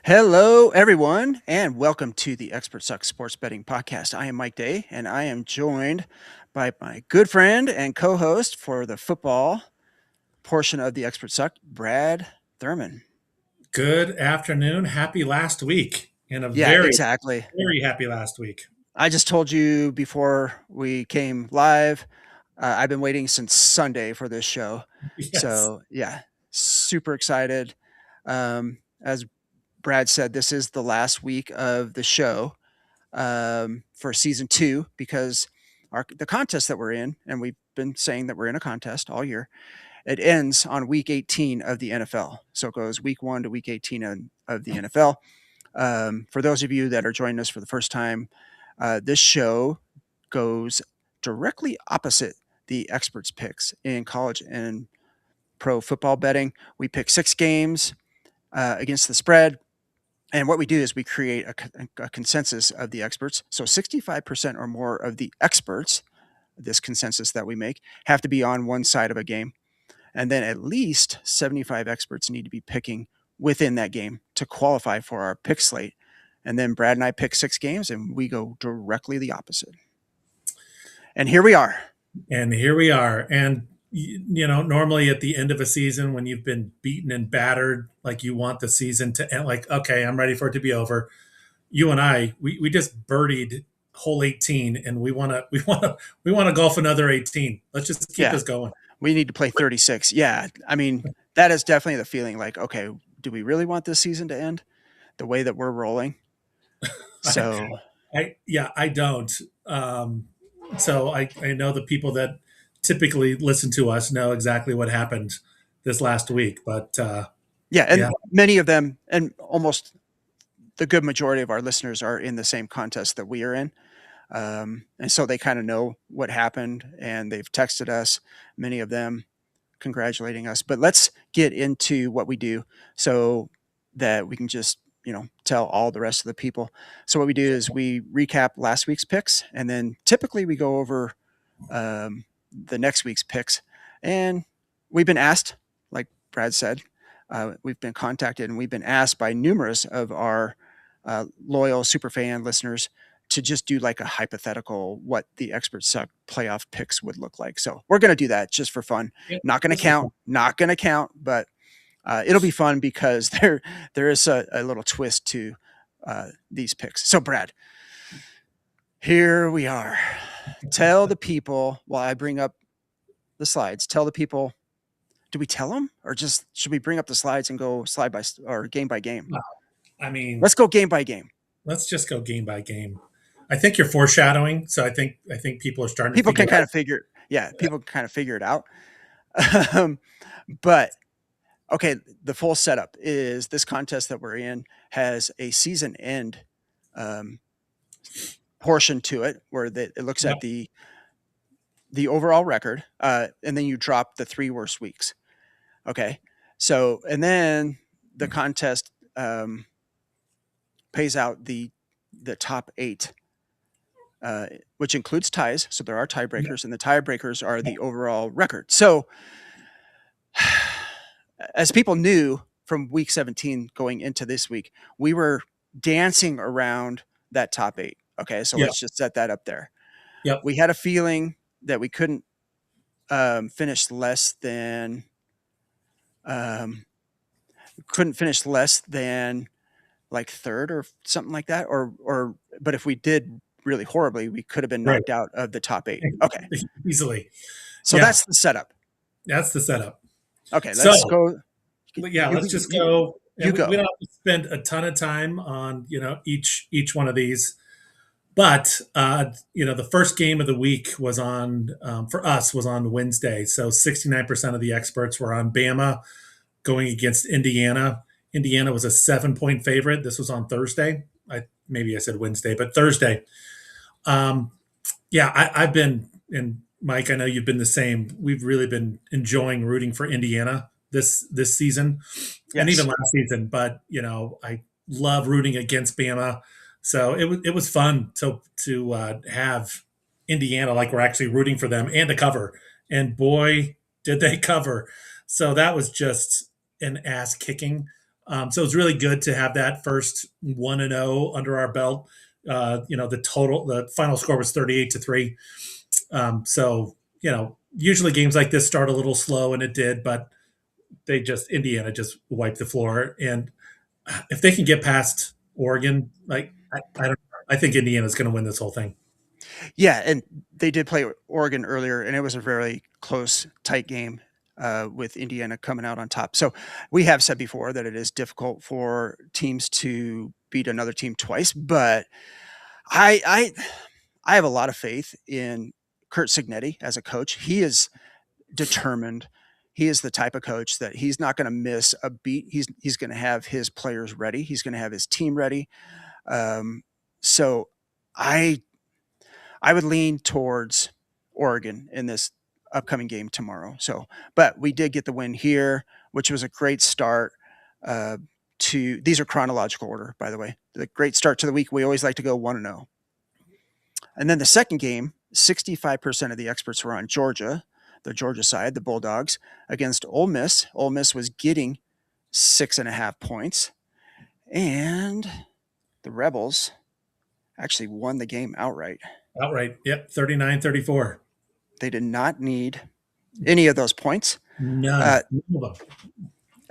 Hello, everyone, and welcome to the Expert Suck Sports Betting Podcast. I am Mike Day, and I am joined by my good friend and co host for the football portion of the Expert Suck, Brad Thurman. Good afternoon. Happy last week. And a Yeah, very, exactly. very happy last week. I just told you before we came live, I've been waiting since Sunday for this show. Yes. So, yeah, super excited. As Brad said, this is the last week of the show. For season 2 because the contest that we're in, and we've been saying that we're in a contest all year, it ends on week 18 of the NFL. So it goes week 1 to week 18 of the NFL. For those of you that are joining us for the first time, this show goes directly opposite the experts' picks in college and pro football betting. We pick 6 games against the spread. And what we do is we create a consensus of the experts. So 65% or more of the experts, this consensus that we make, have to be on one side of a game. And then at least 75 experts need to be picking within that game to qualify for our pick slate. And then Brad and I pick 6 games and we go directly the opposite. And here we are. And here we are. And, normally at the end of a season when you've been beaten and battered, like you want the season to end, like, okay, I'm ready for it to be over. You and I, we just birdied hole 18 and we want to golf another 18. Let's just keep Yeah, this going. we need to play 36. Yeah, I mean, that is definitely the feeling like, okay, do we really want this season to end the way that we're rolling? I, So I don't. So I know the people that typically listen to us know exactly what happened this last week. But yeah, yeah, and many of them, and almost the good majority of our listeners are in the same contest that we are in. And so they kind of know what happened and they've texted us, many of them congratulating us. But let's get into what we do so that we can just, tell all the rest of the people. So what we do is we recap last week's picks and then typically we go over the next week's picks. And we've been asked, like Brad said, we've been contacted and we've been asked by numerous of our loyal superfan listeners to just do like a hypothetical what the Expert Suck playoff picks would look like. So we're going to do that just for fun. yeah, Not going to this is count, not going to count, but it'll be fun because there is a little twist to these picks. So Brad, here we are. Tell the people while I bring up the slides. Tell the people. Do we tell them, or just should we bring up the slides and go slide by or game by game? I mean, Let's go game by game. let's just go game by game. I think you're foreshadowing, so I think people are starting to People figure can kind out. of figure, yeah, people can kind of figure it out. um, but okay, the full setup is this contest that we're in has a season end um, portion to it where it looks Yep, at the overall record, and then you drop the 3 worst weeks. Okay, so and then the contest pays out the top 8, which includes ties. So there are yep, tiebreakers, and the tiebreakers are yep. the overall record. So as people knew from week 17 going into this week, we were dancing around that top 8. Okay, so Yep. let's just set that up there. Yep. We had a feeling that we couldn't finish less than um, like third or something like that, or but if we did really horribly, we could have been Right. knocked out of the top 8. Okay, Easily. so Yeah, that's the setup. that's the setup. Okay, So let's go. yeah, let's just go. You And we go. don't have to spend a ton of time on each one of these. But the first game of the week was on for us was on Wednesday. So 69% of the experts were on Bama going against Indiana. Indiana was a 7-point favorite. This was on Thursday. Maybe I said Wednesday, but Thursday. Um, yeah, I've been, and Mike, I know you've been the same. We've really been enjoying rooting for Indiana this season, and even Yes. last season. But I love rooting against Bama, so it was fun to have Indiana like we're actually rooting for them and to cover. And boy, did they cover! So that was just an ass kicking. So it's really good to have that first 1-0 under our belt. The final score was 38-3. So, usually games like this start a little slow, and it did, but Indiana just wiped the floor. And if they can get past Oregon, like, I don't know. I think Indiana's going to win this whole thing. Yeah, and they did play Oregon earlier, and it was a very close, tight game with Indiana coming out on top. So we have said before that it is difficult for teams to beat another team twice, but I have a lot of faith in Kurt Signetti as a coach. He is determined. He is the type of coach that he's not going to miss a beat. He's going to have his players ready. He's going to have his team ready. So I I would lean towards Oregon in this upcoming game tomorrow. So, but we did get the win here, which was a great start. To these are chronological order, by the way. The great start to the week. We always like to go 1-0. And then the second game, 65% of the experts were on Georgia, the Georgia side, the Bulldogs, against Ole Miss. Ole Miss was getting 6.5 points. And the Rebels actually won the game outright. Outright. Yep. 39-34. They did not need any of those points. None.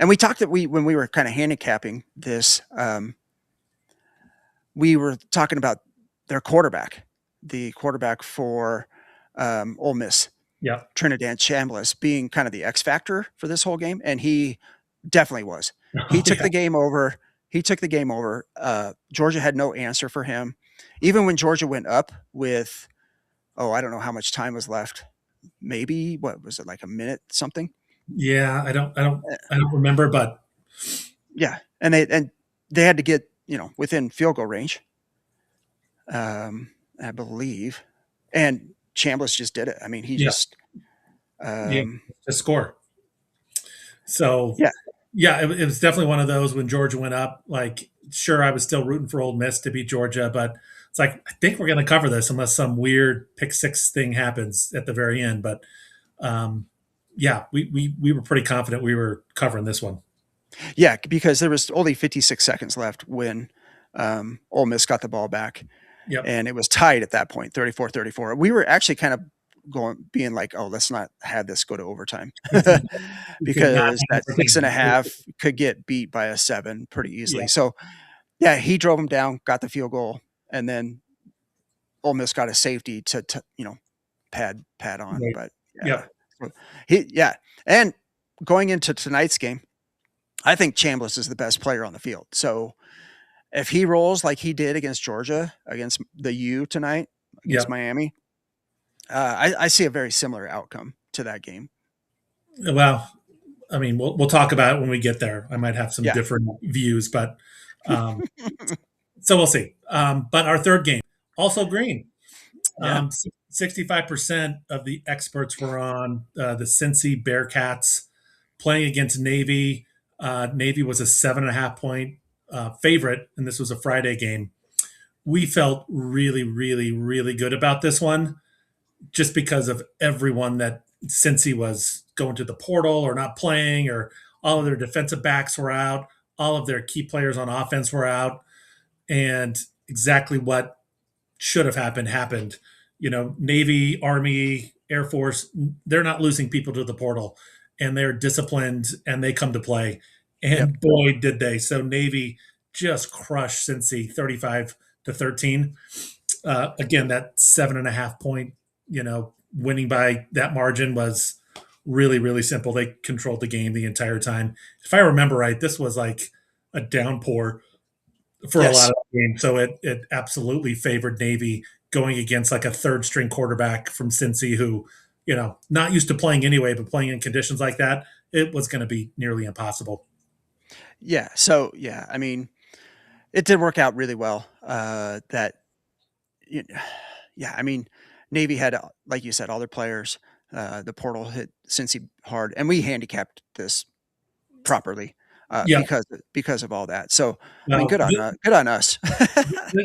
And we talked that when we were kind of handicapping this, we were talking about their quarterback, the quarterback for Ole Miss, Trinidad Chambliss, being kind of the X factor for this whole game, and he definitely was. He took the game over. Georgia had no answer for him. Even when Georgia went up with, I don't know how much time was left. Maybe what was it, like a minute something? Yeah, I don't remember, but yeah, and they had to get within field goal range, I believe, and Chambliss just did it. I mean, he just the score. So yeah, it was definitely one of those when Georgia went up. Like, sure, I was still rooting for Ole Miss to beat Georgia, but it's like, I think we're going to cover this unless some weird pick six thing happens at the very end. But we were pretty confident we were covering this one. Yeah, because there was only 56 seconds left when Ole Miss got the ball back. Yep. And it was tied at that point, 34-34. We were actually kind of being like, let's not have this go to overtime because that 6.5 could get beat by a 7 pretty easily. Yeah. So, yeah, he drove him down, got the field goal, and then Ole Miss got a safety to pad on. Right. But and going into tonight's game, I think Chambliss is the best player on the field. So if he rolls like he did against Georgia, against the U tonight, against Miami, I see a very similar outcome to that game. Well, I mean, we'll talk about it when we get there. I might have some different views, but so we'll see. But our third game, also green. 65% of the experts were on the Cincy Bearcats playing against Navy. Navy was a 7.5 point favorite, and this was a Friday game. We felt really, really, really good about this one just because of everyone that Cincy was going to the portal or not playing, or all of their defensive backs were out, all of their key players on offense were out, and exactly what should have happened. Navy, Army, Air Force, they're not losing people to the portal, and they're disciplined and they come to play. And boy, did they. So Navy just crushed Cincy 35-13. Again, that 7.5 point, winning by that margin was really, really simple. They controlled the game the entire time. If I remember right, this was like a downpour for a lot of the game. So it absolutely favored Navy going against like a third string quarterback from Cincy who, not used to playing anyway, but playing in conditions like that, it was going to be nearly impossible. Yeah. So, I mean, it did work out really well. I mean, Navy had, like you said, all their players. The portal hit Cincy hard, and we handicapped this properly because of all that. So, I mean, good on us.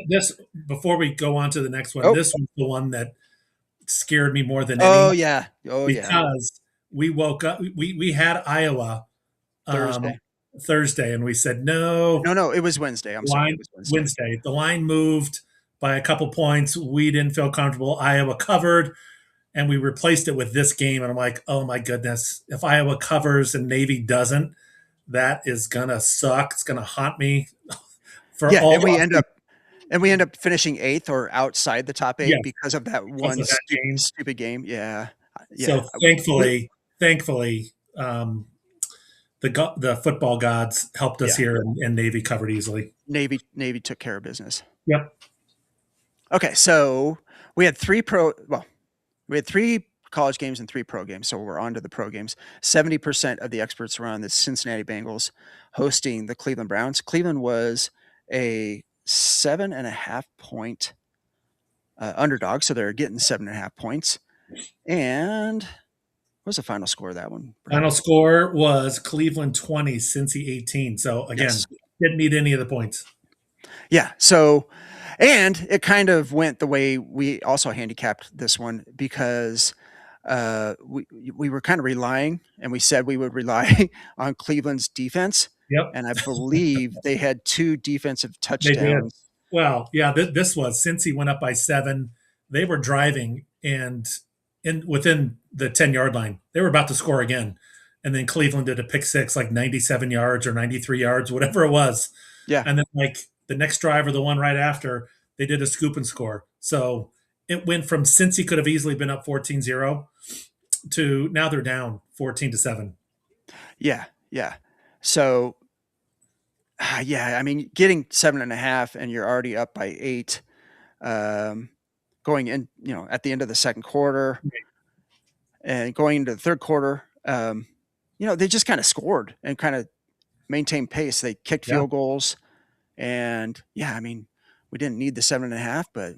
This, before we go on to the next one, this was the one that scared me more than any. Because we woke up, we had Iowa Thursday. Thursday, and we said no. No, it was Wednesday. I'm sorry, it Line was Wednesday. Wednesday. The line moved by a couple points. We didn't feel comfortable. Iowa covered, and we replaced it with this game. And I'm like, oh my goodness, if Iowa covers and Navy doesn't, that is gonna suck. It's gonna haunt me for Yeah, all. and we end up finishing 8th or outside the top 8 Yes, because of that because one of that game. stupid game. Yeah. So Yeah. We thankfully, the football gods helped us yeah, here, and Navy covered easily. Navy took care of business. Yep. Okay, so we had 3 college games and 3 pro games. So we're on to the pro games. 70% of the experts were on the Cincinnati Bengals hosting the Cleveland Browns. Cleveland was a 7.5 point underdog, so they're getting 7.5 points. And what was the final score of that one, Brad? Final score was Cleveland 20, Cincy 18. So again, Yes. didn't need any of the points. Yeah. So, and it kind of went the way we also handicapped this one because we were kind of relying, and we said we would rely on Cleveland's defense. Yep, And I believe they had 2 defensive they did. touchdowns. Well, yeah, this was Cincy went up by 7. They were driving, and within the 10-yard line, they were about to score again. And then Cleveland did a pick six, like 97 yards or 93 yards, whatever it was. Yeah. And then, like, the next drive or the one right after, they did a scoop and score. So it went from Cincy could have easily been up 14-0 to now they're down 14-7. Yeah. Yeah. So, yeah, I mean, getting 7.5 and you're already up by 8, going in, at the end of the second quarter and going into the third quarter, they just kind of scored and kind of maintained pace. They kicked Yeah, field goals, and yeah, I mean, we didn't need the 7.5, but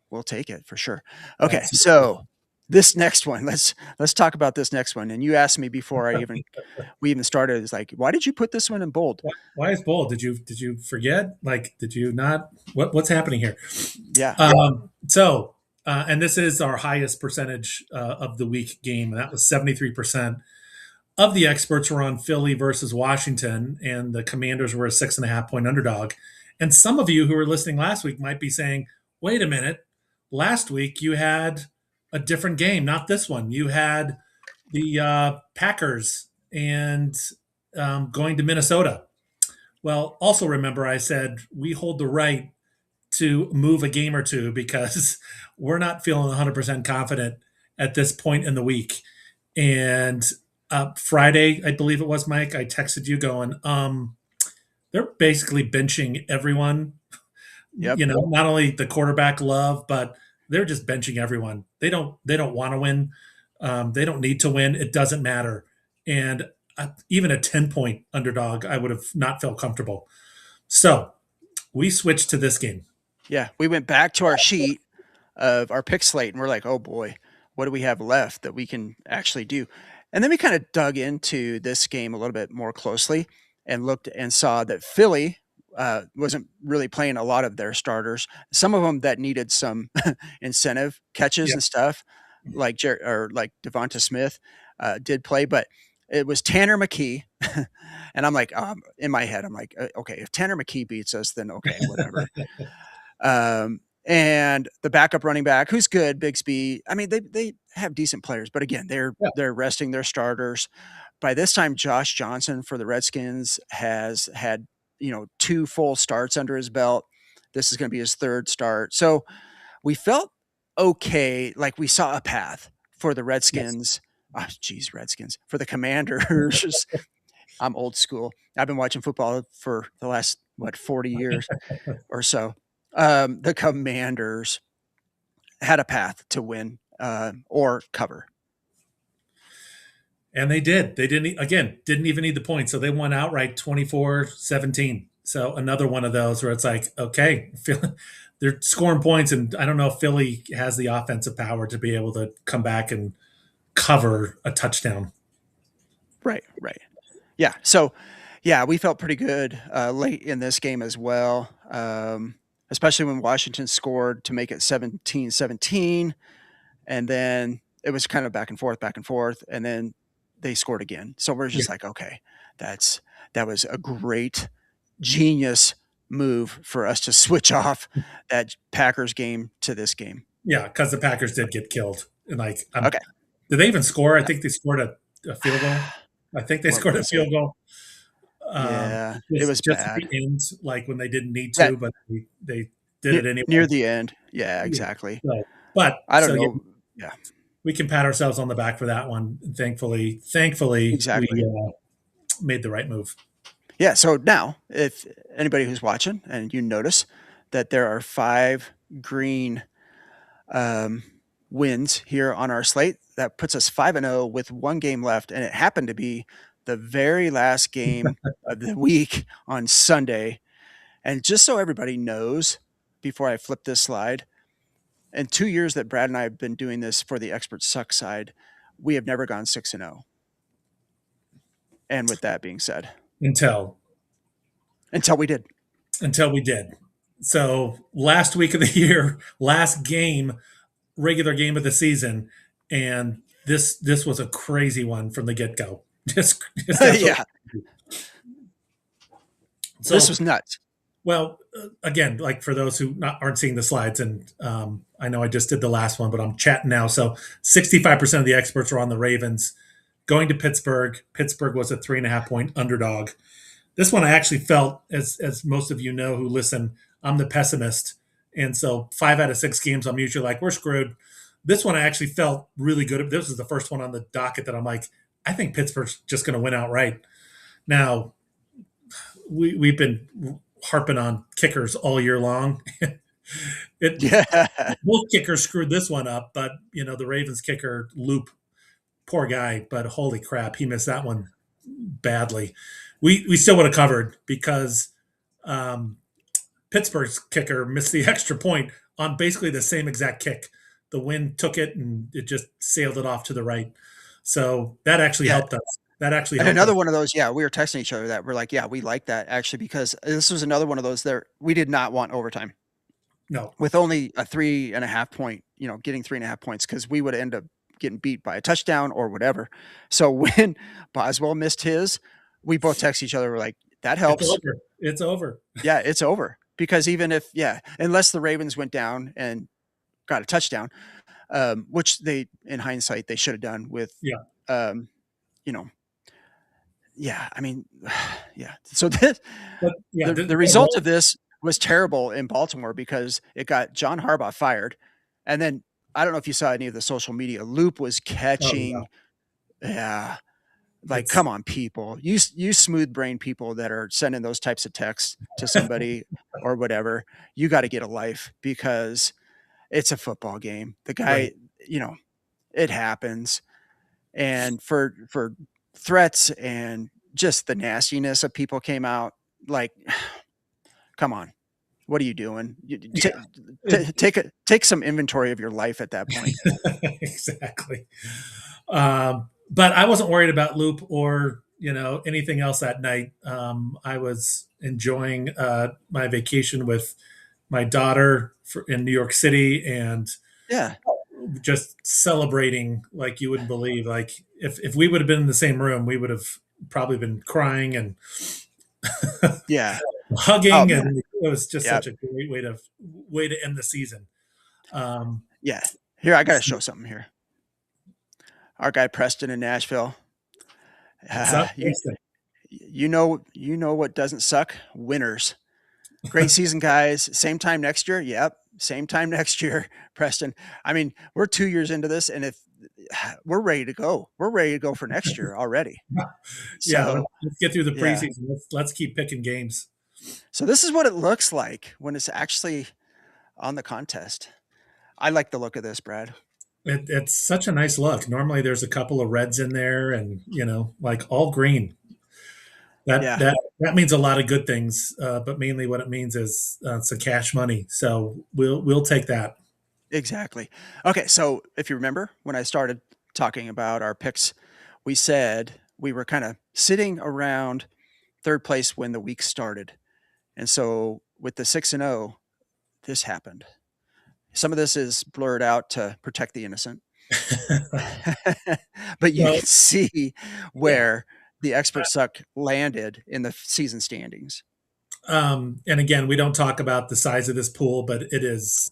we'll take it for sure. Okay, absolutely. so this next one, let's talk about this next one. And you asked me before we even started, is like, why did you put this one in bold? Why is bold? Did you forget? Like, did you not? What's happening here? Yeah, And this is our highest percentage of the week game, and that was 73% of the experts were on Philly versus Washington, and the Commanders were a 6.5 point underdog. And some of you who were listening last week might be saying, "Wait a minute, last week you had a different game, not this one. You had the Packers and going to Minnesota." Well, also remember I said we hold the right to move a game or two because we're not feeling 100% confident at this point in the week. And Friday, I believe it was, Mike, I texted you going, they're basically benching everyone. yep, Not only the quarterback Love, but they're just benching everyone. They don't want to win. They don't need to win. It doesn't matter. And even a 10-point underdog, I would have not felt comfortable. So we switched to this game. yeah. We went back to our sheet of our pick slate, and we're like, oh boy, what do we have left that we can actually do? And then we kind of dug into this game a little bit more closely and looked and saw that Philly wasn't really playing a lot of their starters. Some of them that needed some incentive catches Yeah. and stuff, like like Devonta Smith did play, but it was Tanner McKee. And I'm like, in my head, I'm like, okay, if Tanner McKee beats us, then okay, whatever. And the backup running back, who's good, Bigsby. I mean, they have decent players, but again, Yeah. they're resting their starters. By this time, Josh Johnson for the Redskins has had 2 full starts under his belt. This is going to be his 3rd start, so we felt okay, like we saw a path for the Yes. Redskins. Oh, geez, Redskins for the Commanders. I'm old school. I've been watching football for the last 40 years or so. The Commanders had a path to win or cover. And they did. They didn't even need the points. So they won outright 24-17. So another one of those where it's like, okay, they're scoring points. And I don't know if Philly has the offensive power to be able to come back and cover a touchdown. Right, right. Yeah. So, yeah, we felt pretty good late in this game as well, especially when Washington scored to make it 17-17. And then it was kind of back and forth, and then they scored again. So we're Yeah. just like, okay, that's that was a great, genius move for us to switch off that Packers game to this game. Yeah, because the Packers did get killed. And like, Okay. did they even score? I think they scored a field goal. I think they What scored a was it? field goal. Yeah, it was Just at bad. the end, like when they didn't need That to, but they did it near anyway. the end. Yeah, Yeah. exactly. So, but I don't so yeah, know. Yeah, we can pat ourselves on the back for that one. Thankfully, we exactly. made the right move. Yeah. So now, if anybody who's watching and you notice that there are 5 green um, wins here on our slate, that puts us 5-0 with 1 game left, and it happened to be the very last game of the week on Sunday. And just so everybody knows, before I flip this slide, in 2 years that Brad and I have been doing this for the Expert Suck side, we have never gone 6-0. And with that being said, until until we did. until we did. So last week of the year, last game, regular game of the season, and this was a crazy one from the get go. Just absolutely. Yeah, this So was nuts. well, again, like for those who aren't seeing the slides, and I know I just did the last one, but I'm chatting now. So 65% of the experts are on the Ravens going to Pittsburgh. Pittsburgh was a 3.5 point underdog. This one I actually felt, as most of you know who listen, I'm the pessimist, and so 5 out of 6 games I'm usually like we're screwed. This one I actually felt really good. This was the first one on the docket that I'm like, I think Pittsburgh's just going to win outright. Now we've been harping on kickers all year long. it Yeah, Both kickers screwed this one up, but the Ravens kicker Loop, poor guy, but holy crap, he missed that one badly. We still would have covered because um, Pittsburgh's kicker missed the extra point on basically the same exact kick. The wind took it and it just sailed it off to the right. So that actually yeah. helped us. That actually And helped us. another one of those, yeah, we were texting each other that we're like, yeah, we like that actually because this was another one of those there. We did not want overtime No, with only a 3.5 point, getting 3.5 points because we would end up getting beat by a touchdown or whatever. So when Boswell missed his, we both text each other. We're like, that it's helps. over. It's over. Yeah, it's over because even if, yeah, unless the Ravens went down and got a touchdown, which they, in hindsight, they should have done with, Yeah. um, you know, yeah, I mean, yeah. So this, But yeah, the result of this was terrible in Baltimore because it got John Harbaugh fired, and then I don't know if you saw any of the social media. Loop was oh yeah, catching, yeah, like it's come on, people, you smooth brain people that are sending those types of texts to somebody or whatever. You got to get a life because it's a football game. The right. guy, you know, it happens, and for threats and just the nastiness of people came out like come on, what are you doing? Yeah, it, Take some inventory of your life at that point. exactly. But I wasn't worried about Loop or anything else that night. I was enjoying my vacation with my daughter in New York City and Yeah, just celebrating like you wouldn't believe. Like if we would have been in the same room, we would have probably been crying and yeah. Oh hugging, man, and it was just yeah, such a great way to end the season. Um, yeah. Here, I got to show something here. Our guy Preston in Nashville. what's up, You Preston? you know what doesn't suck? Winners. Great season, guys. Same time next year. Yep, same time next year, Preston. I mean, we're 2 years into this, and if we're ready to go, we're ready to go for next year already. Yeah, So let's get through the yeah, preseason. Let's keep picking games. so this is what it looks like when it's actually on the contest. I like the look of this, Brad. It's such a nice look. Normally, there's a couple of reds in there, and like all green. That Yeah, that that means a lot of good things, but mainly what it means is some cash money. So we'll take that. exactly. Okay, so if you remember when I started talking about our picks, we said we were kind of sitting around third place when the week started. And so with the 6-0, this happened. Some of this is blurred out to protect the innocent. But you Well, can see yeah, where the Experts Suck landed in the season standings. And again, we don't talk about the size of this pool, but it is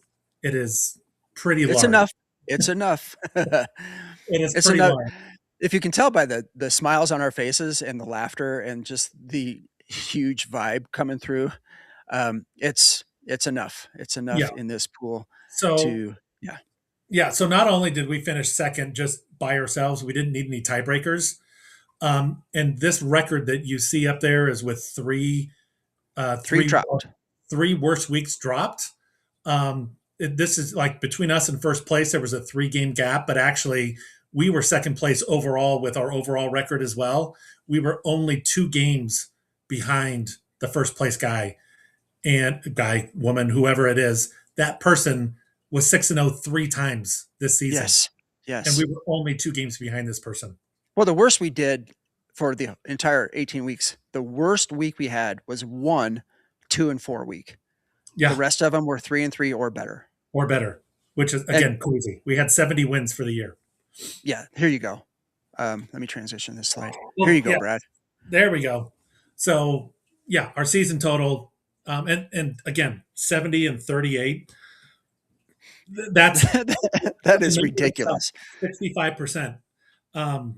pretty It's large. enough. It's enough. It is It's pretty enough. large. If you can tell by the smiles on our faces and the laughter and just the huge vibe coming through, it's enough. It's enough Yeah. in this pool So to yeah. yeah. So not only did we finish second just by ourselves, we didn't need any tiebreakers. And this record that you see up there is with uh, Three three dropped. three worst weeks dropped. This is like between us and first place, there was a 3 game gap, but actually we were second place overall with our overall record as well. We were only 2 games behind the first place guy and guy, woman, whoever it is. That person was 6-0 3 times this season, Yes. and Yes. we were only 2 games behind this person. Well, the worst we did for the entire 18 weeks, the worst week we had was 1, 2, and 4 week. The Yeah, rest of them were 3 and 3 or better. or better, which is And again crazy. We had 70 wins for the year. yeah, here you go. Let me transition this slide. Here Well, you go, yeah, Brad. there we go. So yeah, our season total, and again 70 and 38. That's That is ridiculous. 65%. Um,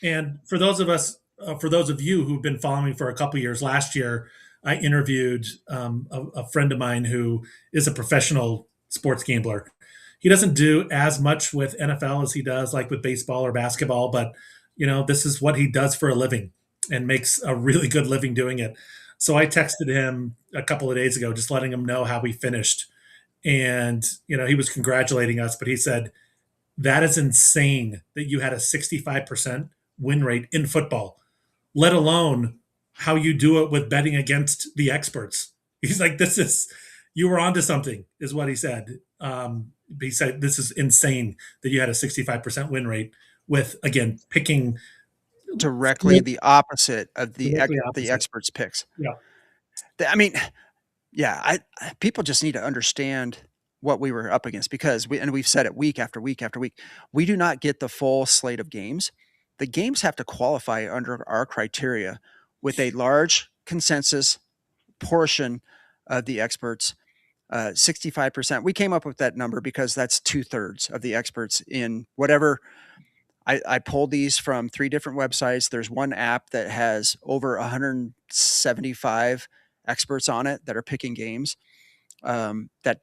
and for those of you who've been following me for a couple years, last year I interviewed a friend of mine who is a professional sports gambler. He doesn't do as much with NFL as he does like with baseball or basketball, but this is what he does for a living and makes a really good living doing it. So I texted him a couple of days ago, just letting him know how we finished. And, he was congratulating us, but he said, that is insane that you had a 65% win rate in football, let alone how you do it with betting against the experts. He's like, you were onto something, is what he said. He said, this is insane that you had a 65% win rate with, again, picking Directly the opposite of the directly the opposite. experts' picks. Yeah. I mean, yeah, people just need to understand what we were up against because we've said it week after week after week. We do not get the full slate of games. The games have to qualify under our criteria with a large consensus portion of the experts. 65%. We came up with that number because that's 2/3 of the experts in whatever. I pulled these from 3 different websites. There's one app that has over 175 experts on it that are picking games, that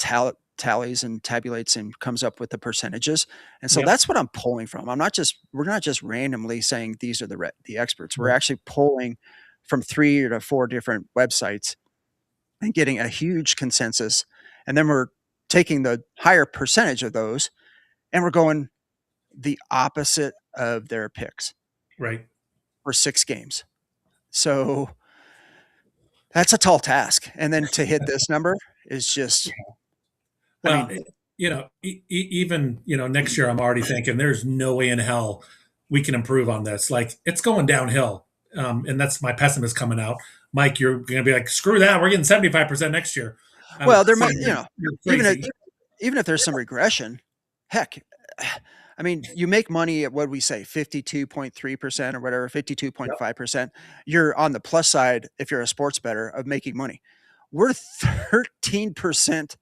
tallies and tabulates and comes up with the percentages. And so Yep. that's what I'm pulling from. We're not just randomly saying these are the experts. We're Right. actually pulling from 3 to 4 different websites and getting a huge consensus. And then we're taking the higher percentage of those and we're going the opposite of their picks Right. for 6 games. So that's a tall task. And then to hit this number is just, Well, I mean, even next year, I'm already thinking there's no way in hell we can improve on this. Like it's going downhill, and that's my pessimist coming out. Mike, you're going to be like, screw that. We're getting 75% next year. I well, would there say might, you're even if, crazy. even if there's some regression, heck, I mean, you make money at what we say, 52.3% or whatever, Yep. 52.5%. You're on the plus side if you're a sports bettor of making money. We're 13%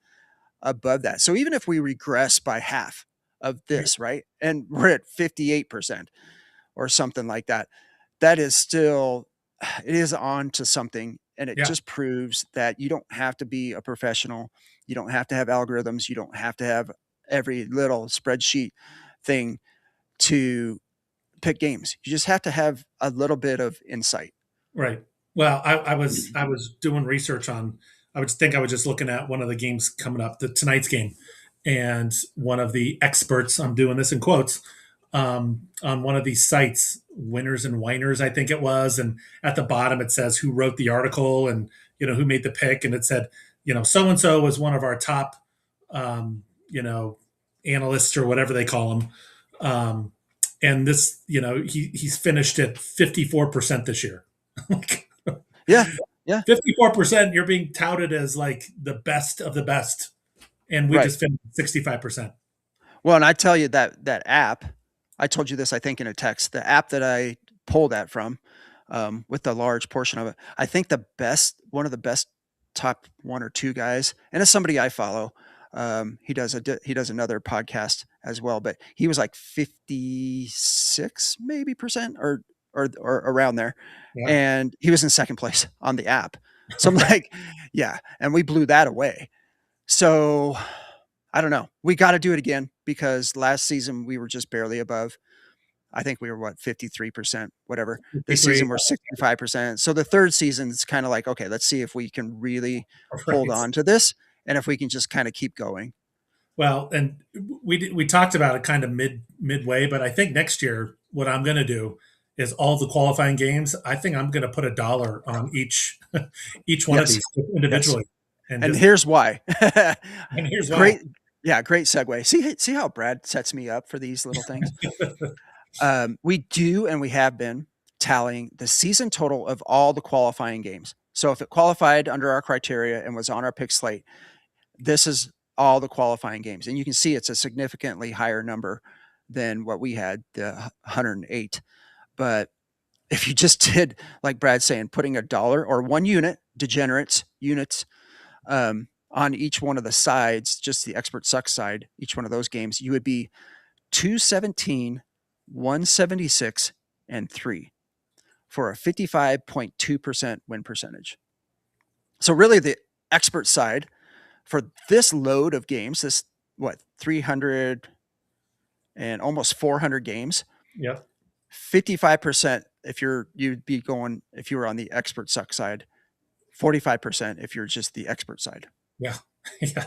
above that. So even if we regress by half of this, right? And we're at 58% or something like that, that is still it is on to something and it Yeah. just proves that you don't have to be a professional. You don't have to have algorithms, you don't have to have every little spreadsheet thing to pick games. You just have to have a little bit of insight. Right. Well, I was doing research on. I was just looking at one of the games coming up, tonight's game, and one of the experts. I'm doing this in quotes on one of these sites, Winners and Whiners, I think it was, and at the bottom it says who wrote the article and who made the pick, and it said so and so was one of our top um, you know analysts or whatever they call them. And this, he's finished at 54% this year. Like Yeah. Yeah. 54%, you're being touted as like the best of the best. And we Right. just finished 65%. Well, and I tell you that app, I told you this, I think in a text, the app that I pulled that from, with a large portion of it. I think one of the best top one or two guys, and it's somebody I follow. He does another podcast as well, but he was like 56 maybe percent or around there, Yeah. and he was in second place on the app. So I'm like, yeah, and we blew that away. So I don't know. We got to do it again because last season we were just barely above. I think we were what 53%, whatever. This 53. season we're 65%. So the third season is kind of like, okay, let's see if we can really hold Right. on to this and if we can just kind of keep going. Well, and we talked about it kind of midway, but I think next year what I'm going to do is all the qualifying games. I think I'm going to put $1 on each one of Yes. these Yes. individually, and And just here's why. and here's why. Great. Yeah, great segue. See how Brad sets me up for these little things. We do and we have been tallying the season total of all the qualifying games. So if it qualified under our criteria and was on our pick slate, this is all the qualifying games. And you can see it's a significantly higher number than what we had, the 108. But if you just did, like Brad's saying, putting $1 or 1 unit, degenerates units, on each one of the sides, just the expert suck side, each one of those games, you would be 217, 176, and 3 for a 55.2% win percentage. So really the expert side for this load of games, this 300 and almost 400 games, Yep. 55% you'd be going if you were on the expert suck side, 45% if you're just the expert side. Yeah. Yeah.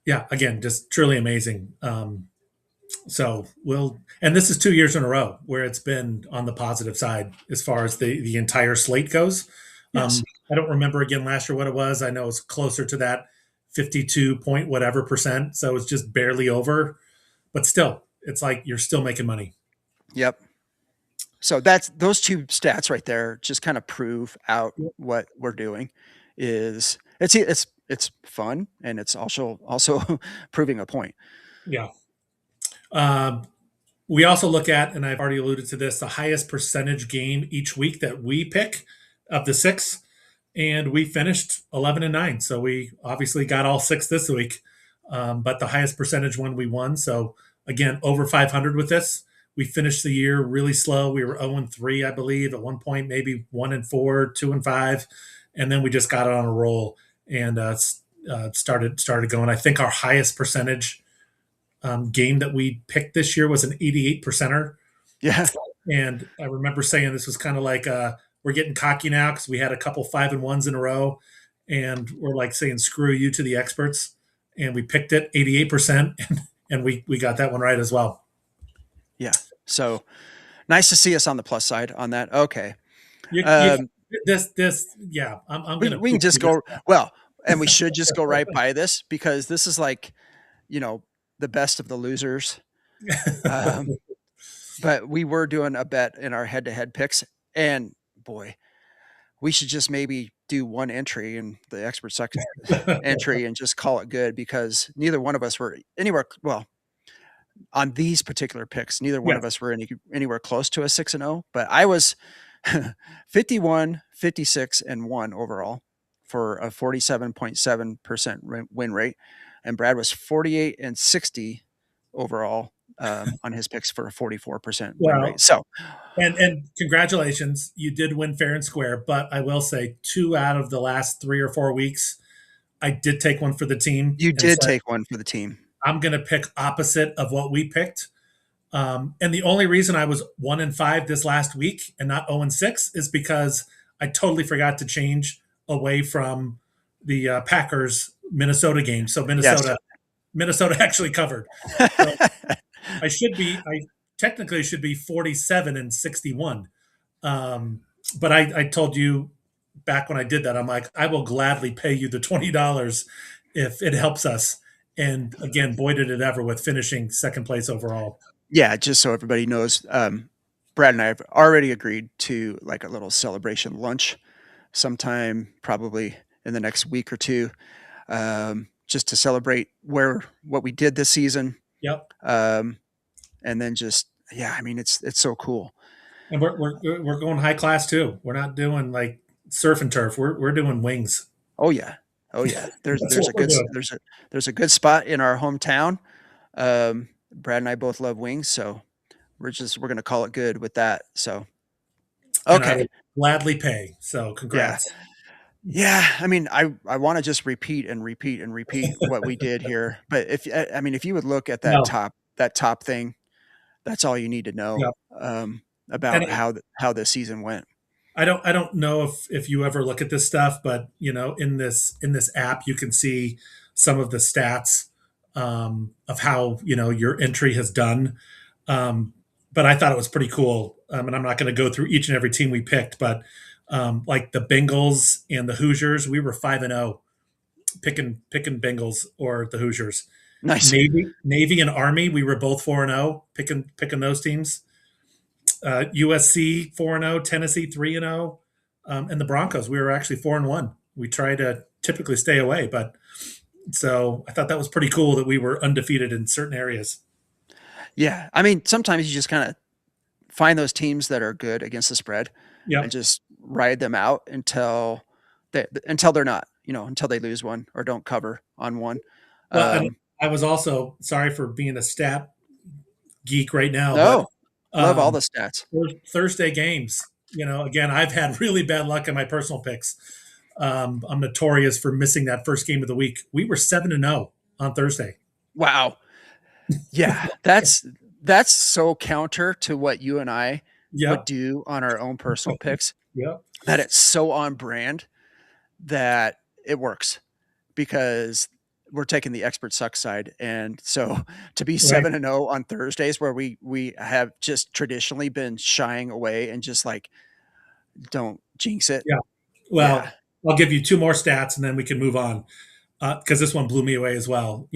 Yeah. Again, just truly amazing. So and this is 2 years in a row where it's been on the positive side as far as the entire slate goes. Yes. I don't remember again last year what it was. I know it's closer to that 52 point whatever percent. So it's just barely over, but still, it's like you're still making money. Yep. So that's those two stats right there just kind of prove out what we're doing. It's fun and it's also proving a point. Yeah. Um, we also look at, and I've already alluded to this, the highest percentage game each week that we pick of the six, and we finished 11-9. So we obviously got all six this week, but the highest percentage one we won. So again, over 500 with this. We finished the year really slow. We were 0-3, I believe, at one point, maybe 1-4, 2-5, and then we just got on a roll and started going. I think our highest percentage game that we picked this year was an 88 percenter. Yeah. And I remember saying this was kind of like we're getting cocky now because we had a couple 5-1s in a row, and we're like saying screw you to the experts, and we picked it 88%, and we got that one right as well. Yeah. So nice to see us on the plus side on that. Okay. You, yeah, I'm gonna. We can just go well, and we should just go right by this because this is like, the best of the losers. But we were doing a bet in our head-to-head picks, and boy, we should just maybe do one entry in the expert second entry and just call it good because neither one of us were anywhere. Well, on these particular picks, neither one Yeah. of us were anywhere close to a 6-0, but I was 51, 56, and 1 overall for a 47.7% win rate. And Brad was 48 and 60 overall on his picks for a 44% win rate. So, and congratulations, you did win fair and square. But I will say, 2 out of the last 3 or 4 weeks, I did take one for the team. you did take one for the team. I'm going to pick opposite of what we picked. And the only reason I was 1-5 this last week and not 0-6 is because I totally forgot to change away from the Packers-Minnesota game. So Minnesota actually covered. So I technically should be 47 and 61. But I told you back when I did that, I'm like, I will gladly pay you the $20 if it helps us. And again, boy, did it ever with finishing second place overall. Yeah, just so everybody knows, Brad and I have already agreed to like a little celebration lunch sometime probably in the next week or two, just to celebrate what we did this season. Yep. And then just, yeah, I mean, it's so cool. And we're going high class too. We're not doing like surf and turf. We're doing wings. Oh yeah. Oh yeah. There's That's there's what a we're good s- doing. there's a good spot in our hometown. Brad and I both love wings, so we're gonna call it good with that. So And I okay. would gladly pay. So Yeah. congrats. Yeah. I mean, I want to just repeat and repeat and repeat what we did here. But I mean, if you would look at No, that top thing, that's all you need to know yeah. And about how this season went. I don't know if you ever look at this stuff, but in this app you can see some of the stats of how your entry has done. Um, but I thought it was pretty cool, and I'm not going to go through each and every team we picked, but like the Bengals and the Hoosiers, we were 5-0 picking Bengals or the Hoosiers. Nice. Navy and Army, we were both 4-0 picking those teams. USC 4-0, Tennessee 3-0, and the Broncos we were actually 4-1. We try to typically stay away, but so I thought that was pretty cool that we were undefeated in certain areas. Yeah. I mean, sometimes you just kind of find those teams that are good against the spread and Yep. just ride them out until they're not, until they lose one or don't cover on one. Well, and Um, I was also sorry for being a stat geek right now, but no, love all um, the stats. Thursday games. Again, I've had really bad luck in my personal picks. I'm notorious for missing that first game of the week. We were 7-0 on Thursday. Wow. Yeah, that's so counter to what you and I would Yep. do on our own personal picks Yep. that it's so on brand that it works because we're taking the expert suck side. And so to be Right. 7-0 on Thursdays where we have just traditionally been shying away and just like don't jinx it. Yeah. Yeah. Well, I'll give you two more stats and then we can move on because this one blew me away as well.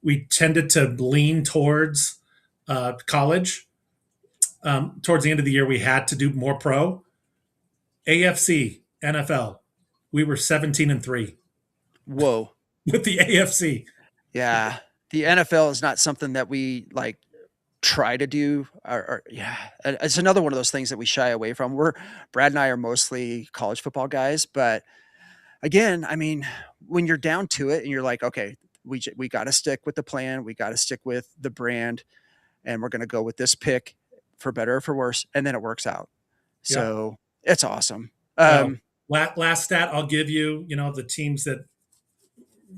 We tended to lean towards college. Towards the end of the year, we had to do more pro. AFC, NFL, we were 17-3 Whoa. with the AFC. Yeah. The NFL is not something that we like try to do or yeah, it's another one of those things that we shy away from. Brad and I are mostly college football guys, but again, I mean, when you're down to it and you're like, okay, we got to stick with the plan, we got to stick with the brand, and we're going to go with this pick for better or for worse, and then it works out. Yeah. So it's awesome. Well, last stat I'll give you, the teams that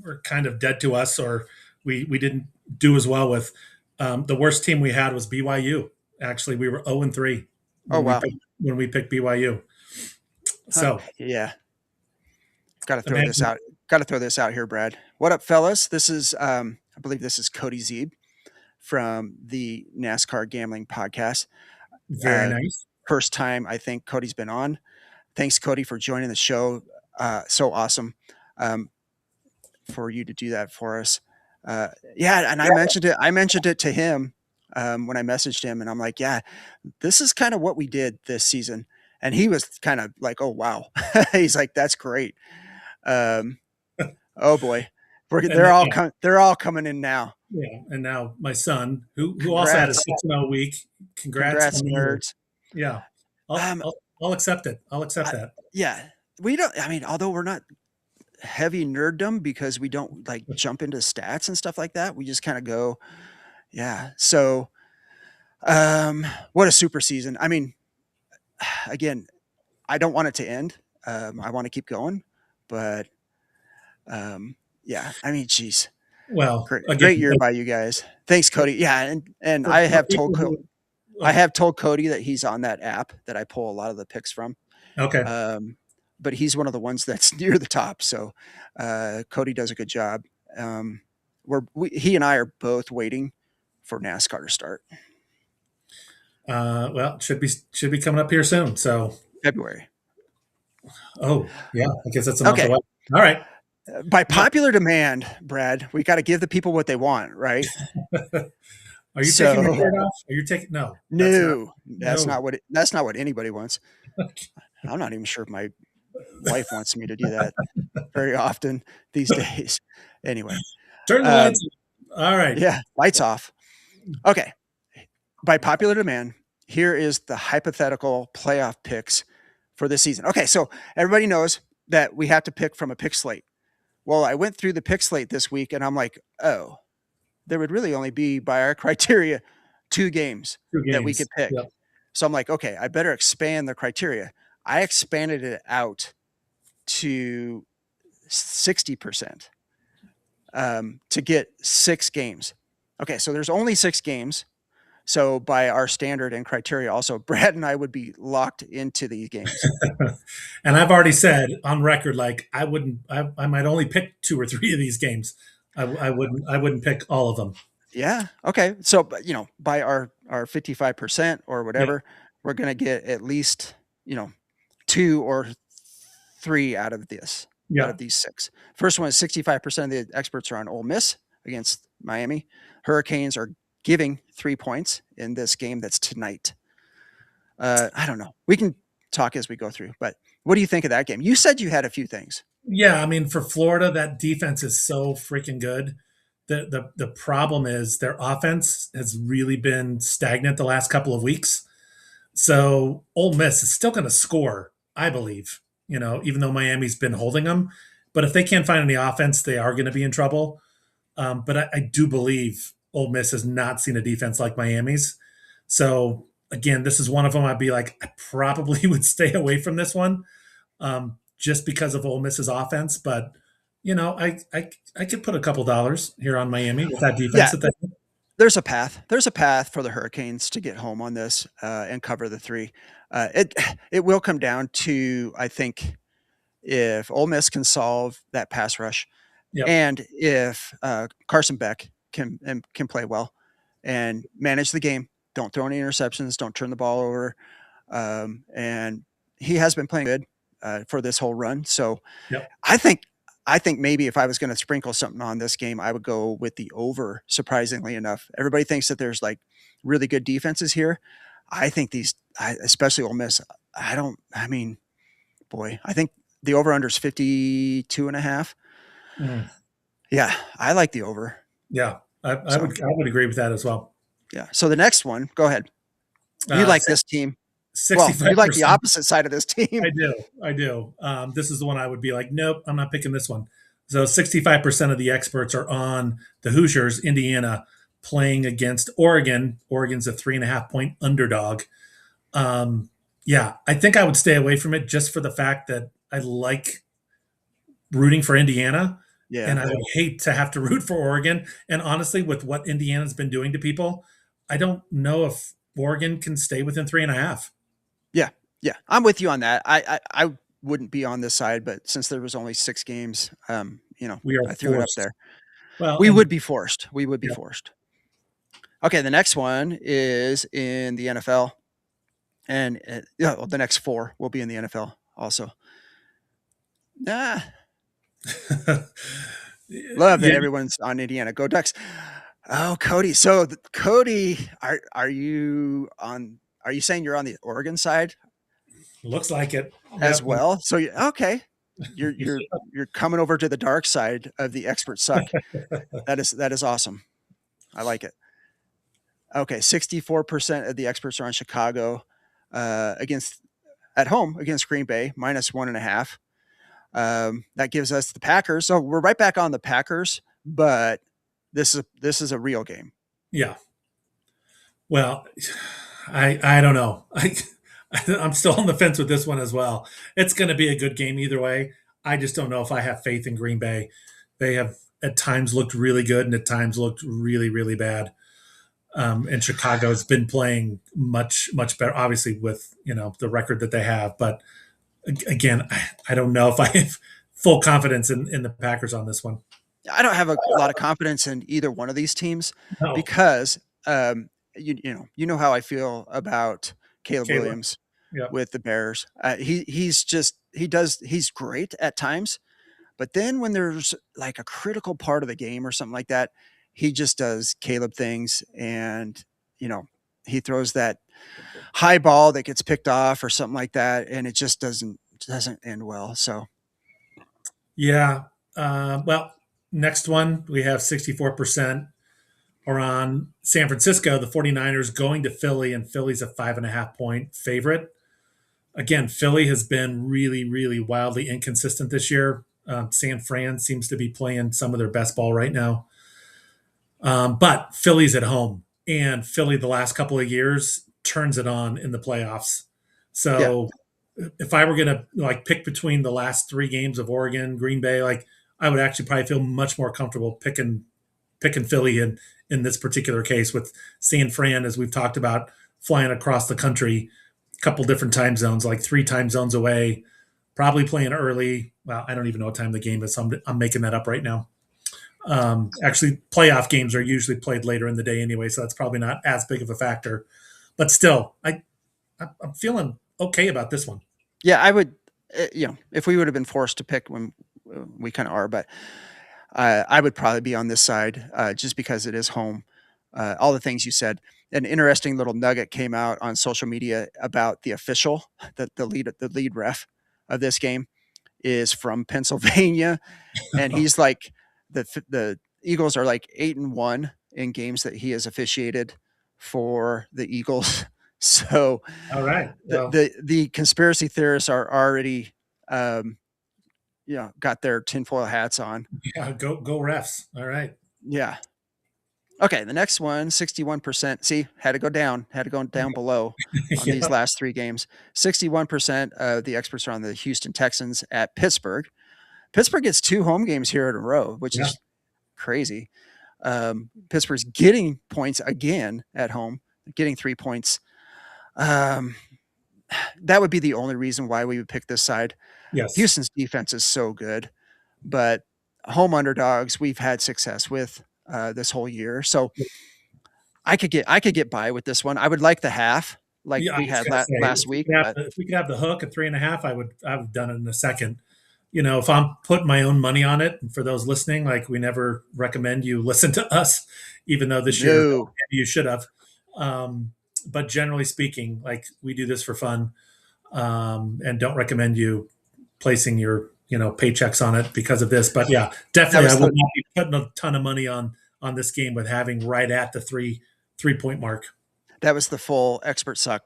were kind of dead to us or we didn't do as well with. The worst team we had was BYU. Actually, we were 0-3 Oh when we wow, picked BYU. So yeah, got to throw this imagine out. Got to throw this out here, Brad. What up, fellas? This is, I believe this is Cody Zeeb from the NASCAR Gambling Podcast. very Uh, nice. First time I think Cody's been on. Thanks, Cody, for joining the show. So awesome um, for you to do that for us. Yeah, and I mentioned it to him when I messaged him, and I'm like, yeah, this is kind of what we did this season. And he was kind of like, oh wow, he's like, that's great. Um, oh boy, And then, yeah, they're all coming in now. yeah. And now my son, who also had a Congrats, 6-0 week. Congrats congrats, on you. nerds. Yeah. I'll, Um, I'll I'll accept it. I'll accept I, that. yeah, we don't. I mean, although we're not heavy nerddom because we don't like jump into stats and stuff like that. We just kind of go, yeah. So, what a super season. I mean, again, I don't want it to end. I want to keep going, but yeah. I mean, geez, Well, great again, year by you guys. Thanks, Cody. Yeah, and for people who I have told Cody that he's on that app that I pull a lot of the picks from. okay. Um, but he's one of the ones that's near the top. So Cody does a good job. He and I are both waiting for NASCAR to start Well, should be coming up here soon. So, February. oh yeah, I guess that's a month Okay. away. All right. By No, popular demand, Brad, we got to give the people what they want, right? are you taking your So shirt off? Are you taking? No, that's not. no, No. that's not what anybody wants. I'm not even sure if my wife wants me to do that very often these days. Anyway, Turn the um, lights. All right. yeah, lights off. Okay. By popular demand, here is the hypothetical playoff picks for this season. Okay, so everybody knows that we have to pick from a pick slate. Well, I went through the pick slate this week and I'm like, oh, there would really only be, by our criteria, 2 games 2 that we games. could pick. Yep. So I'm like, okay, I better expand the criteria. I expanded it out to 60% to get 6 games. Okay, so there's only 6 games. So by our standard and criteria, also Brad and I would be locked into these games. And I've already said on record, like I might only pick 2 or 3 of these games. I wouldn't pick all of them. Yeah. Okay. So, by our 55% or Yeah. whatever, we're gonna get at least 2 or 3 out Yeah. of these 6. First one is 65% of the experts are on Ole Miss against Miami. Hurricanes are giving 3 points in this game that's tonight. I don't know. We can talk as we go through, but what do you think of that game? You said you had a few things. Yeah, I mean, for Florida, that defense is so freaking good. The problem is their offense has really been stagnant the last couple of weeks. So Ole Miss is still going to score, I believe. Even though Miami's been holding them, but if they can't find any offense, they are going to be in trouble. But I do believe Ole Miss has not seen a defense like Miami's. So again, this is one of them. I'd be like, I probably would stay away from this one, just because of Ole Miss's offense. But I could put a couple dollars here on Miami with that defense Yeah, that they. there's a path. There's a path for the Hurricanes to get home on this and cover the 3. It it will come down to, I think, if Ole Miss can solve that pass rush, Yep. and if Carson Beck can play well and manage the game, don't throw any interceptions, don't turn the ball over, and he has been playing good for this whole run. So Yep. I think I think maybe if I was going to sprinkle something on this game, I would go with the over. Surprisingly enough, everybody thinks that there's like really good defenses here. I think especially Ole Miss. I don't. I mean, boy, I think the over under is 52 and a half. Mm. Yeah, I like the over. Yeah. I So, would agree with that as well. yeah. So the next one, go ahead. You Uh, like this team. Well, you like the 65%. opposite side of this team. I do. I do. This is the one I would be like, nope, I'm not picking this one. So 65% of the experts are on the Hoosiers, Indiana, playing against Oregon. Oregon's a 3.5 point underdog. Yeah, I think I would stay away from it just for the fact that I like rooting for Indiana, and Yeah. I would hate to have to root for Oregon. And honestly, with what Indiana's been doing to people, I don't know if Oregon can stay within 3.5. Yeah. Yeah. I'm with you on that. I wouldn't be on this side, but since there was only 6 games, We are I threw it up forced. there. Well, We and would be forced. We would be yeah, forced. Okay, the next one is in the NFL, and yeah, well, the next 4 will be in the NFL also. Nah, love that yeah, everyone's on Indiana. Go Ducks. Oh, Cody. So, Cody, are you saying you're on the Oregon side looks like it. as Yep. well? So, okay, you're coming over to the dark side of the expert suck. That is awesome. I like it. Okay, 64% of the experts are on Chicago against at home against Green Bay -1.5. That gives us the Packers. So we're right back on the Packers, but this is a real game. Yeah. Well, I don't know. I'm still on the fence with this one as well. It's going to be a good game either way. I just don't know if I have faith in Green Bay. They have at times looked really good and at times looked really, really bad. And Chicago's been playing much, much better, obviously with the record that they have. But again, I don't know if I have full confidence in the Packers on this one. I don't have a lot of confidence in either one of these teams No, because you know how I feel about Caleb Caleb. Williams Yeah, with the Bears. He's great at times, but then when there's like a critical part of the game or something like that, he just does Caleb things, and you know he throws that high ball that gets picked off or something like that, and it just doesn't end well. So yeah. Well, next one we have 64% are on San Francisco, the 49ers going to Philly, and Philly's a 5.5 point favorite. Again, Philly has been really, really wildly inconsistent this year. San Fran seems to be playing some of their best ball right now. But Philly's at home, and Philly the last couple of years turns it on in the playoffs. Yeah, So if I were gonna like pick between the last three games of Oregon, Green Bay, like I would actually probably feel much more comfortable picking Philly in this particular case with San Fran, as we've talked about, flying across the country, a couple different time zones, like three time zones away, probably playing early. Well, I don't even know what time the game is, so I'm making that up right now. Actually, playoff games are usually played later in the day anyway, so that's probably not as big of a factor. But still, I'm feeling okay about this one. yeah, I would. If we would have been forced to pick, when we kind of are, but I would probably be on this side just because it is home. All the things you said. An interesting little nugget came out on social media about the official, the lead ref of this game is from Pennsylvania, and he's like the Eagles are like 8-1 in games that he has officiated for the Eagles. So All right. the Well, the conspiracy theorists are already got their tinfoil hats on. yeah, go refs. All right. Yeah. Okay, the next one, 61%. See, had to go down below on these Yeah. last three games. 61% of the experts are on the Houston Texans at Pittsburgh. Pittsburgh gets two home games here in a row, which Yeah. is crazy. Pittsburgh's getting points again at home, getting 3 points. Um, that would be the only reason why we would pick this side. Yes. Houston's defense is so good, but home underdogs we've had success with this whole year. So I could get by with this one. I would like the half, like Yeah, I we was had gonna say last week, but if we could have the hook at 3.5, I've done it in a second. If I'm putting my own money on it, and for those listening, like we never recommend you listen to us, even though this year no, maybe you should have. Um, but generally speaking, like we do this for fun, and don't recommend you placing your paychecks on it because of this. But yeah, that definitely, I was would the not be putting a ton of money on this game with having right at the 3 point mark. that was the full expert suck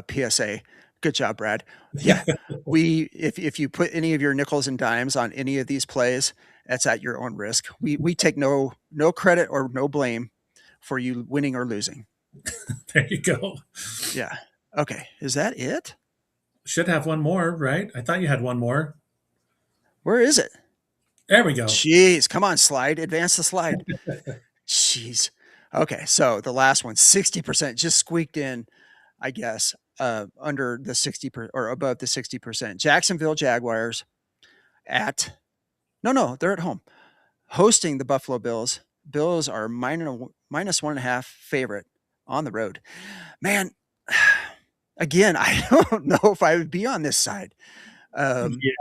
PSA. Good job, Brad. Yeah, if you put any of your nickels and dimes on any of these plays, that's at your own risk. We take no credit or no blame for you winning or losing. There you go. Yeah. Okay. Is that it? Should have one more, right? I thought you had one more. Where is it? There we go. Jeez, come on, slide. Advance the slide. Jeez. Okay, so the last one, 60% just squeaked in, I guess, under the or above the 60%. Jacksonville Jaguars at no, they're at home. Hosting the Buffalo Bills. Bills are minus 1.5 favorite on the road. Man, again, I don't know if I would be on this side. Um, Yeah.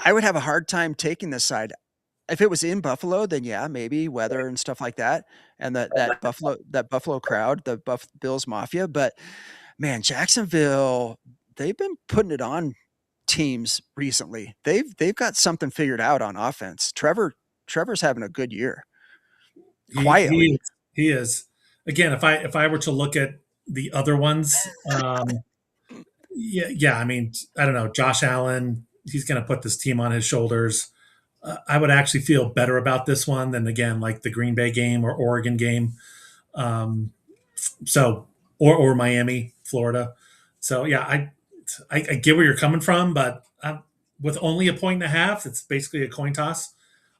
I would have a hard time taking this side. If it was in Buffalo, then yeah, maybe weather and stuff like that, and that Buffalo crowd, the Bills Mafia. But man, Jacksonville, they've been putting it on teams recently. They've got something figured out on offense. Trevor's having a good year He he quietly. is. He is. Again, if I were to look at the other ones, yeah. I mean, I don't know. Josh Allen, he's going to put this team on his shoulders. I would actually feel better about this one than again like the Green Bay game or Oregon game. Um, so or Miami, Florida. So yeah, I get where you're coming from, but with only a point and a half, it's basically a coin toss.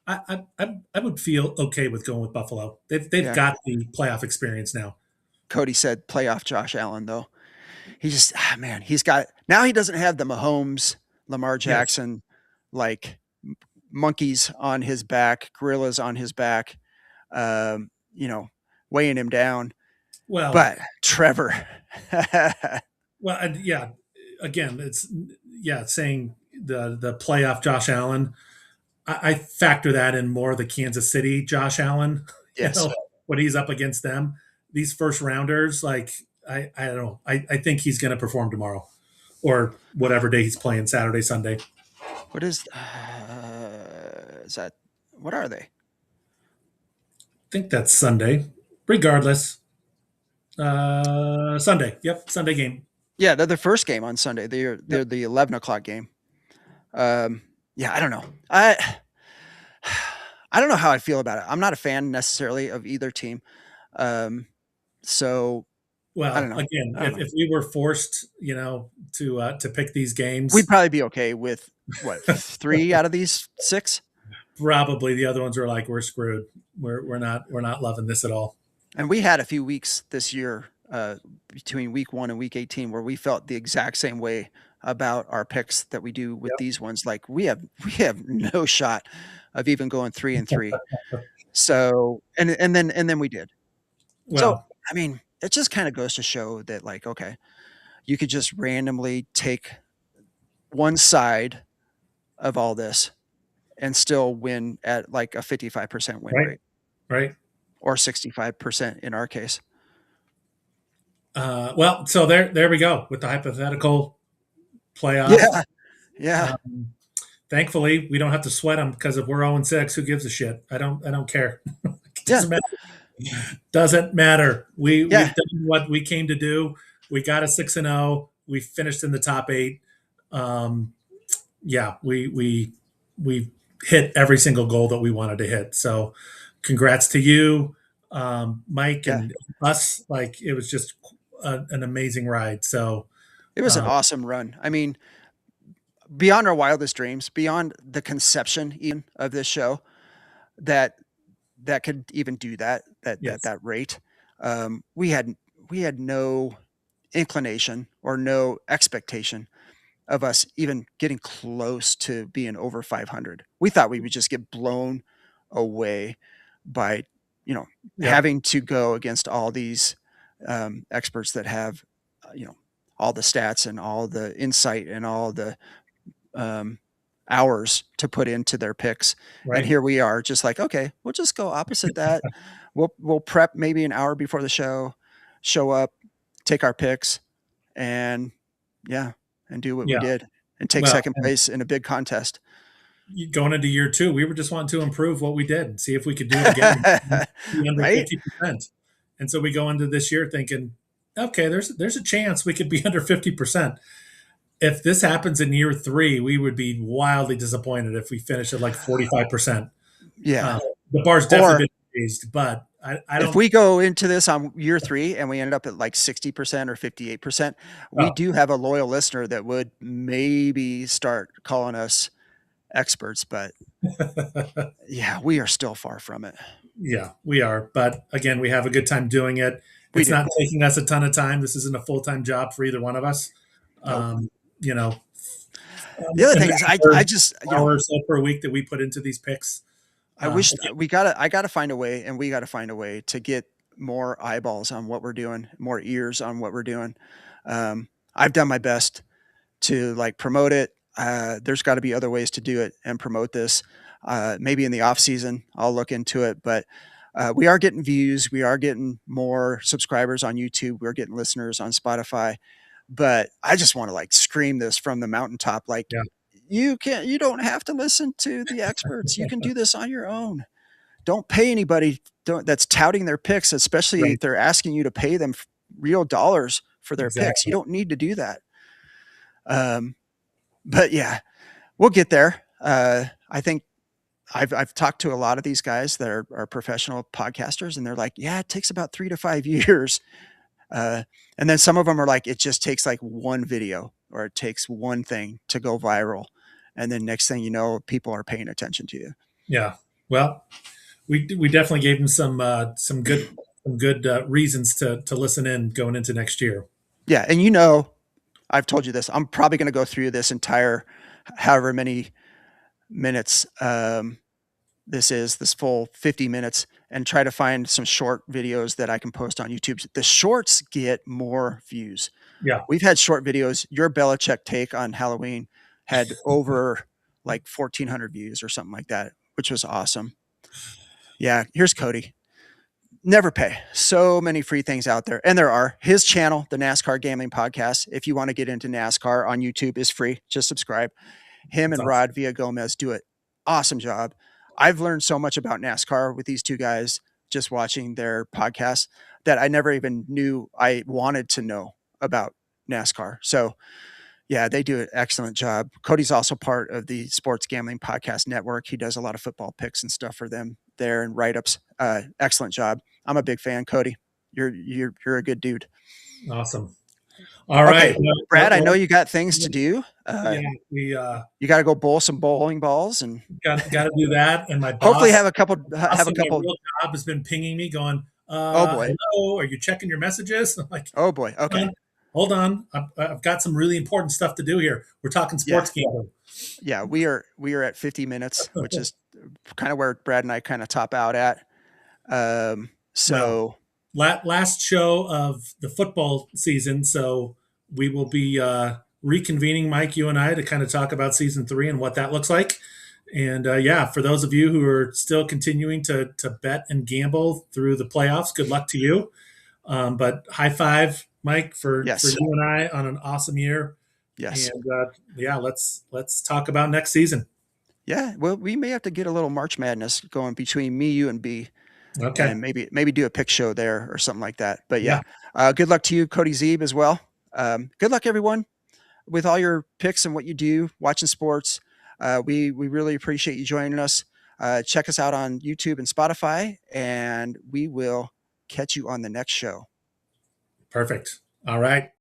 I would feel okay with going with Buffalo. They've Yeah, got the playoff experience now. Cody said playoff Josh Allen though. He just man, he's got now. He doesn't have the Mahomes, Lamar Yes. Jackson, like monkeys on his back, gorillas on his back, um, you know, weighing him down. Well, But Trevor, well, and yeah. Again, it's yeah saying the playoff Josh Allen. I factor that in more the Kansas City Josh Allen. You yes, know what he's up against them. These first rounders, like I don't know. I think he's going to perform tomorrow or whatever day he's playing, Saturday, Sunday. I what is that? What are they? think that's Sunday. regardless. Sunday. Yep, Sunday game. Yeah, they're the first game on Sunday. They're the 11 o'clock game. Yeah, I don't know. I don't know how I feel about it. I'm not a fan necessarily of either team. So I don't Well, know. again, I don't know. if we were forced, to pick these We'd games, probably be okay with what, 3 out of these 6? probably the other ones are like we're screwed. We're not loving this at all. And we had a few weeks this year between week 1 and week 18 where we felt the exact same way about our picks that we do with Yep. these ones. Like we have no shot of even going 3-3. So and then we did. So Well, I mean, it just kind of goes to show that, like, okay, you could just randomly take one side of all this and still win at like a 55% win right, rate, right. or 65% in our case. Well, so there we go with the hypothetical playoffs. Yeah. Yeah. Um, Thankfully, we don't have to sweat them because if we're 0-6, who gives a shit? I don't care. It Yeah. doesn't matter. Doesn't matter. We've Yeah. done what we came to do. We got a 6-0. We finished in the top 8. Um, yeah, we hit every single goal that we wanted to hit. So, congrats to you, Mike, Yeah. and us. Like it was just an amazing ride. So, It was an uh, awesome run. I mean, beyond our wildest dreams, beyond the conception even of this show that could even do that yes, rate. We had no inclination or no expectation of us even getting close to being over 500. We thought we would just get blown away by, yep, having to go against all these experts that have, all the stats and all the insight and all the um, hours to put into their picks. And right. here we are, just like, okay, we'll just go opposite that. We'll prep maybe an hour before the show up, take our picks, and yeah, and do what we Yeah. did and take Well, second place in a big contest. going into year 2, we were just wanting to improve what we did, see if we could do it again, be under Right? 50%. And so we go into this year thinking, okay, there's a chance we could be under 50%. If this happens in year 3, we would be wildly disappointed if we finish at like 45%. Yeah. The bar's Or definitely been raised, but I if don't. we go into this on year 3 and we ended up at like 60% or 58%, we Oh, do have a loyal listener that would maybe start calling us experts, but yeah, we are still far from it. yeah, we are. But again, we have a good time doing it. We It's do. not taking us a ton of time. This isn't a full time job for either one of us. Nope. Um, you know, The other an thing is, I hour, just, hour or so per week that we put into these picks. I wish Again, I gotta find a way, and we gotta find a way to get more eyeballs on what we're doing, more ears on what we're doing. I've done my best to like promote it. There's got to be other ways to do it and promote this. Maybe in the off season, I'll look into it. But we are getting views. We are getting more subscribers on YouTube. We're getting listeners on Spotify. But I just want to like scream this from the mountaintop, like, yeah, you don't have to listen to the experts. You can do this on your own. Don't pay anybody that's touting their picks, especially right, if they're asking you to pay them real dollars for their picks. You exactly. don't need to do that. Um, but yeah, we'll get there. I think I've talked to a lot of these guys that are professional podcasters, and they're like, yeah, it takes about 3 to 5 years. Uh, and then some of them are like, it just takes like one video or it takes one thing to go viral. And then next thing you know, people are paying attention to you. Yeah. Well, we definitely gave them some good reasons to listen in going into next year. Yeah. And I've told you this, I'm probably going to go through this entire, however many minutes, this full 50 minutes, and try to find some short videos that I can post on YouTube. The shorts get more views. Yeah. We've had short videos. Your Belichick take on Halloween had over like 1,400 views or something like that, which was awesome. Yeah. Here's Cody. Never pay. So many free things out there. And there are. His channel, the NASCAR Gambling Podcast, if you want to get into NASCAR on YouTube, is free. Just subscribe. Him That's and awesome. Rod Villagomez do it. Awesome job. I've learned so much about NASCAR with these two guys just watching their podcast that I never even knew I wanted to know about NASCAR. So yeah, they do an excellent job. Cody's also part of the Sports Gambling Podcast Network. He does a lot of football picks and stuff for them there and write ups. Excellent job. I'm a big fan, Cody. You're a good dude. Awesome. All Okay, right. Brad, I know you got things to do. Yeah, we You got to go bowl some bowling balls and got to do that. And my hopefully boss, have a couple. boss Have a in my couple. real job has been pinging me, going, Oh boy. "Hello, are you checking your messages?" I'm like, Oh boy. Okay. hold on. I've got some really important stuff to do here. We're talking Yeah. sports gambling. Yeah. We are at 50 minutes, which is kind of where Brad and I kind of top out at. So Last show of the football season, so we will be reconvening, Mike, you and I, to kind of talk about season 3 and what that looks like. And yeah, for those of you who are still continuing to bet and gamble through the playoffs, good luck to you. But high five, Mike, for yes. you and I on an awesome year. Yes. And yeah, let's talk about next season. Yeah. Well, we may have to get a little March Madness going between me, you, and B, Okay. and maybe do a pick show there or something like that. But yeah, Yeah. good luck to you, Cody Zeeb, as well. Good luck, everyone, with all your picks and what you do watching sports. We really appreciate you joining us. Check us out on YouTube and Spotify, and we will catch you on the next show. Perfect. All right.